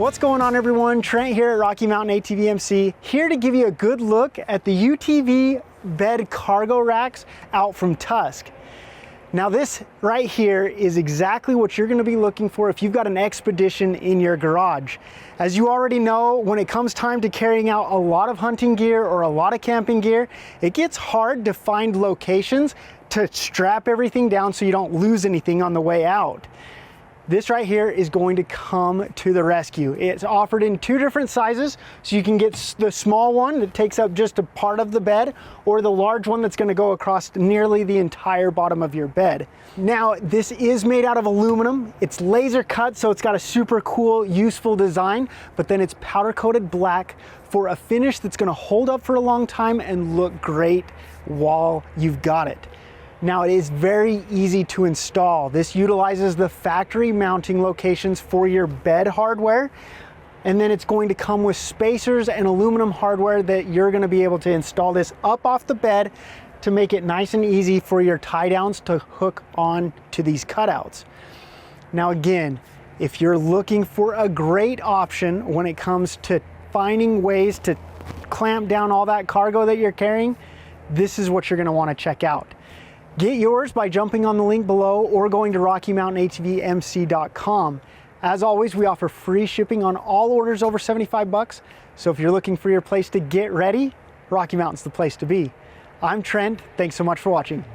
What's going on, everyone? Trent here at Rocky Mountain ATV MC, here to give you a good look at the UTV bed cargo racks out from Tusk. Now this right here is exactly what you're going to be looking for if you've got an Xpedition in your garage. As you already know, when it comes time to carrying out a lot of hunting gear or a lot of camping gear, it gets hard to find locations to strap everything down so you don't lose anything on the way out. This right here is going to come to the rescue. It's offered in two different sizes, so you can get the small one that takes up just a part of the bed, or the large one that's going to go across nearly the entire bottom of your bed. Now, this is made out of aluminum. It's laser cut, so it's got a super cool, useful design, but then it's powder coated black for a finish that's going to hold up for a long time and look great while you've got it. Now, it is very easy to install. This utilizes the factory mounting locations for your bed hardware, and then it's going to come with spacers and aluminum hardware that you're going to be able to install this up off the bed to make it nice and easy for your tie downs to hook on to these cutouts. Now again, if you're looking for a great option when it comes to finding ways to clamp down all that cargo that you're carrying, this is what you're going to want to check out. Get yours by jumping on the link below or going to RockyMountainATVMC.com. As always, we offer free shipping on all orders over 75 bucks. So if you're looking for your place to get ready, Rocky Mountain's the place to be. I'm Trent. Thanks so much for watching.